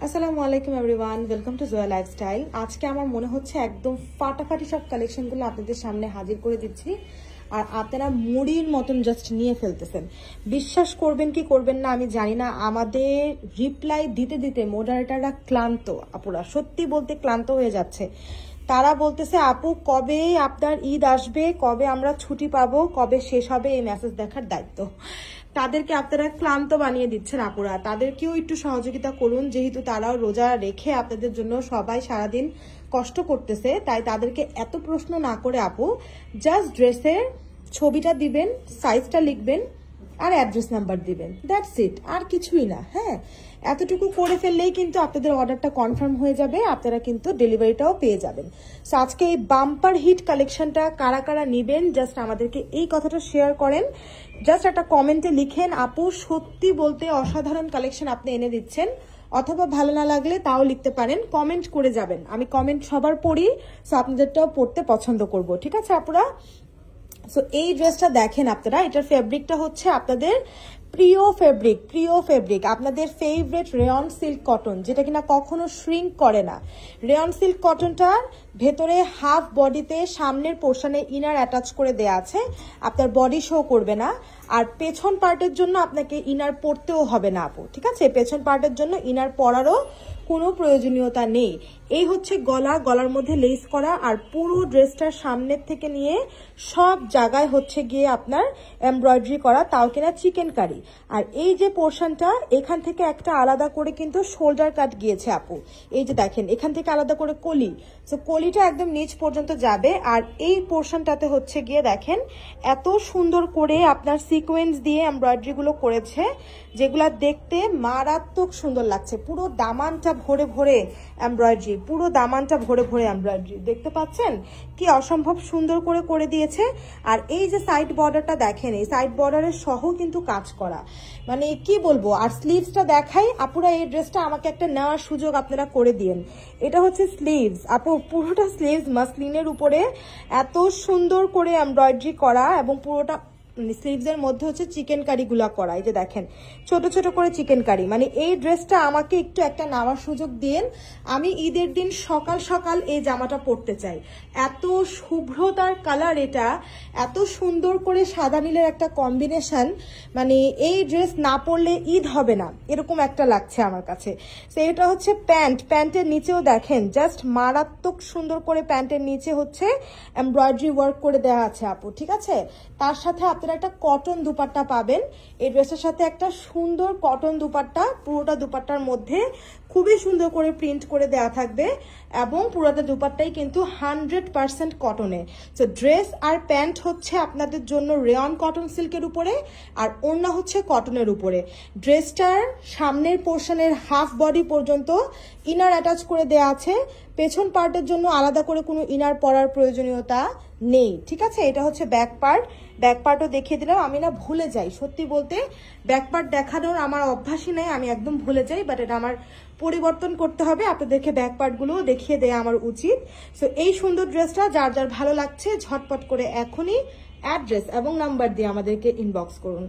আসসালামু আলাইকুম everyone, welcome to Zoya lifestyle. আজকে আমার মনে হচ্ছে একদম ফাটাফাটি সব কালেকশনগুলো আপনাদের সামনে হাজির করে দিচ্ছি, আর আপনারা মুড়ির মতন জাস্ট নিয়ে ফেলতেছেন। বিশ্বাস করবেন কি করবেন না আমি জানি না, আমাদের রিপ্লাই দিতে দিতে মডারেটাররা ক্লান্ত, আপুরা সত্যি বলতে ক্লান্ত হয়ে যাচ্ছে। তারা বলতেছে আপু কবে আপনার ঈদ আসবে, কবে আমরা ছুটি পাবো, কবে শেষ হবে এই মেসেজ দেখার দায়িত্ব। তাদেরকে আপনারা ক্লান্ত বানিয়ে দিচ্ছেন আপুরা, তাদেরকেও একটু সহযোগিতা করুন, যেহেতু তারাও রোজা রেখে আপনাদের জন্য সবাই সারাদিন কষ্ট করতেছে। তাই তাদেরকে এত প্রশ্ন না করে আপু জাস্ট ড্রেসের ছবিটা দিবেন, সাইজটা লিখবেন আর অ্যাড্রেস নাম্বার দিবেন, দ্যাটস ইট, আর কিছুই না। হ্যাঁ, এতটুকু করে ফেললেই কিন্তু আপনাদের অর্ডারটা কনফার্ম হয়ে যাবে, আপনারা কিন্তু ডেলিভারিটাও পেয়ে যাবেন। সো আজকে এই বাম্পার হিট কালেকশনটা কারা কারা নিবেন জাস্ট আমাদেরকে এই কথাটা শেয়ার করেন। জাস্ট একটা কমেন্টে লিখেন আপু সত্যি বলতে অসাধারণ কালেকশন আপনি এনে দিচ্ছেন, অথবা ভালো না লাগলে তাও লিখতে পারেন, কমেন্ট করে যাবেন। আমি কমেন্ট সবার পড়ি, সো আপনাদেরটাও পড়তে পছন্দ করব, ঠিক আছে আপুরা? সো এই ড্রেসটা দেখেন আপনারা, এটার ফেব্রিকটা হচ্ছে আপনাদের প্রিয় ফেব্রিক আপনাদের ফেভারিট রেয়ন সিল্ক কটন, যেটা কিনা কখনো শ্রিঙ্ক করে না। রেয়ন সিল্ক কটনটার ভেতরে হাফ বডিতে সামনের পোর্শনে ইনার অ্যাটাচ করে দেয়া আছে, আপনার বডি শো করবে না। আর পেছন পার্টের জন্য আপনাকে ইনার পরতেও হবে না আপু, ঠিক আছে? পেছন পার্টের জন্য ইনার পরারও কোনো প্রয়োজনীয়তা নেই। এই হচ্ছে গলার মধ্যে লেস করা, আর পুরো ড্রেসটার সামনের থেকে নিয়ে সব জায়গায় হচ্ছে গিয়ে আপনার এমব্রয়ডারি করা, তাও কিনা চিকেন কারি। আর এই যে পোর্শনটা এখান থেকে একটা আলাদা করে কিন্তু শোল্ডার কাট গিয়েছে আপু, এই যে দেখেন এখান থেকে আলাদা করে কলি, তো কলিটা একদম নিচ পর্যন্ত যাবে। আর এই পোর্শনটাতে হচ্ছে গিয়ে দেখেন এত সুন্দর করে আপনার সিকোয়েন্স দিয়ে এমব্রয়ডারি গুলো করেছে, যেগুলা দেখতে মারাত্মক সুন্দর লাগছে। পুরো দামানটা ভরে ভরে এমব্রয়ডারি, পুরো দামানটা ভরে ভরে এমব্রয়ডারি, দেখতে পাচ্ছেন কি অসম্ভব সুন্দর করে করে দিয়েছে। আর এই যে সাইড বর্ডারটা দেখেন, এই সাইড বর্ডারের সহ কিন্তু কাজ করা, মানে কি বলবো। আর স্লিভসটা দেখাই আপুরা, এই ড্রেসটা আমাকে একটা নেওয়ার সুযোগ আপনারা করে দিন। এটা হচ্ছে স্লিভস আপু, পুরোটা স্লিভস মাসলিনের উপরে এত সুন্দর করে এমব্রয়ডারি করা, এবং পুরোটা স্লিভস এর মধ্যে হচ্ছে চিকেন কারি গুলা করা, এই যে দেখেন ছোট ছোট করে চিকেন কারি। মানে এই ড্রেসটা আমাকে একটু একটা নেওয়ার সুযোগ দিন, আমি ঈদের দিন সকাল সকাল এই জামাটা পরতে চাই। এত শুভ্রতার কালার, এটা এত সুন্দর করে সাদা নীলের একটা কম্বিনেশন, মানে এই ড্রেস না পরলে ঈদ হবে না এরকম একটা লাগছে আমার কাছে। তো এটা হচ্ছে প্যান্টের নিচেও দেখেন জাস্ট মারাত্মক সুন্দর করে প্যান্টের নিচে হচ্ছে এমব্রয়ডারি ওয়ার্ক করে দেওয়া আছে আপু, ঠিক আছে? তার সাথে আপনারা একটা কটন দুপাট্টা পাবেন, এই ড্রেসের সাথে একটা সুন্দর কটন দুপাট্টা, পুরোটা দুপাট্টার মধ্যে খুবই সুন্দর করে প্রিন্ট করে দেওয়া থাকবে, এবং পুরোটা দুপাট্টাই কিন্তু 100% কটনে। তো ড্রেস আর প্যান্ট হচ্ছে আপনাদের জন্য রেয়ন কটন সিল্কের উপরে, আর ওড়না হচ্ছে কটনের উপরে। ড্রেসটার সামনের পোর্শনের হাফ বডি পর্যন্ত ইনার অ্যাটাচ করে দেওয়া আছে, পেছন পার্টের জন্য আলাদা করে কোনো ইনার পরার প্রয়োজনীয়তা নেই, ঠিক আছে? এটা হচ্ছে ব্যাক পার্টও দেখিয়ে দিলাম। আমি না ভুলে যাই সত্যি বলতে, ব্যাক পার্ট দেখানোর আমার অভ্যাসই নেই, আমি একদম ভুলে যাই, বাট এটা আমার পরিবর্তন করতে হবে, আপনাদেরকে ব্যাক পার্টগুলো দেখিয়ে দেয়া আমার উচিত। সো এই সুন্দর ড্রেসটা যার যার ভালো লাগছে ঝটপট করে এখনই অ্যাড্রেস এবং নাম্বার দিয়ে আমাদেরকে ইনবক্স করুন।